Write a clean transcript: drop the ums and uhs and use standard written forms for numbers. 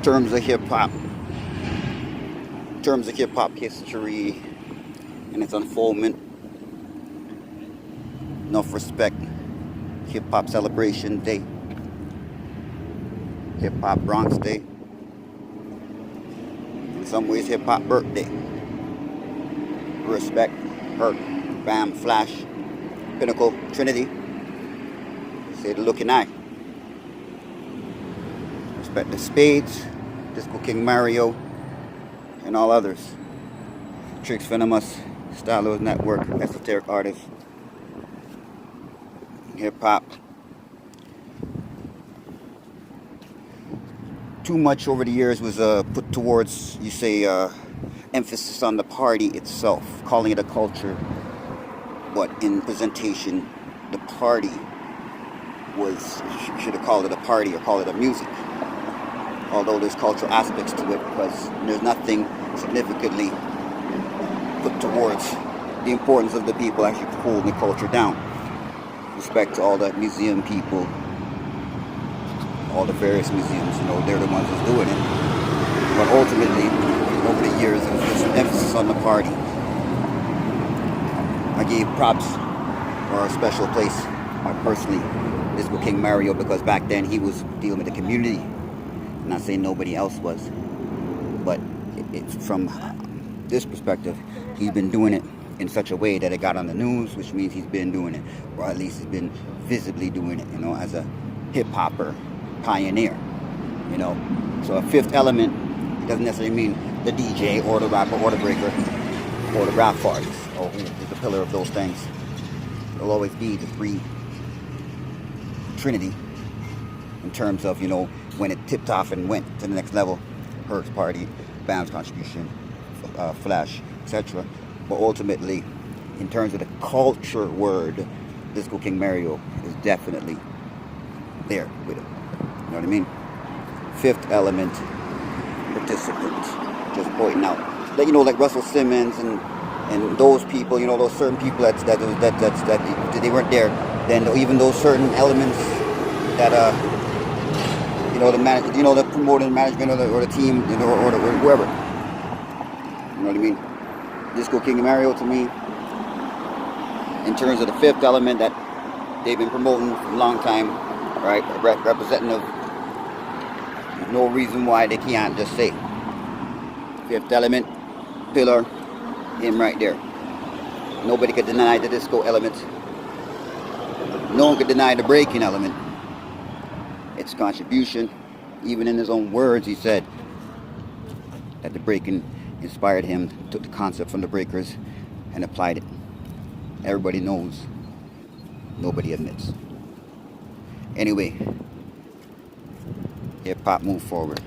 terms of hip hop history and its unfoldment, enough respect. Hip Hop Celebration Day, Hip Hop Bronx Day, in some ways Hip Hop Birthday. Respect, Herc, Bam, Flash, Pinnacle, Trinity. Say the looking eye. Respect the Spades, Disco King Mario, and all others. Tricks Venomous, Stylordz Network, Esoteric Artists, hip hop. Too much over the years was put towards, you say, emphasis on the party itself, calling it a culture, but in presentation, the party was, should have called it a party or call it a music. Although there's cultural aspects to it, because there's nothing significantly put towards the importance of the people actually holding the culture down. Respect to all the museum people, all the various museums, you know, they're the ones who's doing it. But ultimately, over the years, it was just emphasis on the party. I gave props or a special place, personally, Disco King Mario, because back then he was dealing with the community. I'm not saying nobody else was, but it's from this perspective, he's been doing it in such a way that it got on the news, which means he's been doing it, or at least he's been visibly doing it, you know, as a hip-hopper pioneer, you know. So a fifth element, it doesn't necessarily mean the DJ or the rapper or the breaker or the rap artist or who is the pillar of those things. It'll always be the three trinity in terms of, you know, when it tipped off and went to the next level, Herc's party, Bam's contribution, Flash, etc. But ultimately, in terms of the culture word, Disco King Mario is definitely there with it. You know what I mean? Fifth element, participants. Just pointing out. Like, you know, like Russell Simmons and those people, you know, those certain people that they weren't there. Then even those certain elements that you know, the promoting management or the team, you know, or whoever. You know what I mean? Disco King Mario, to me, in terms of the fifth element that they've been promoting for a long time, right? Representative. There's no reason why they can't just say fifth element, pillar, him right there. Nobody could deny the disco element. No one could deny the breaking element. Its contribution. Even in his own words, he said that the breaking inspired him, took the concept from the breakers and applied it. Everybody knows, nobody admits. Anyway, hip hop move forward.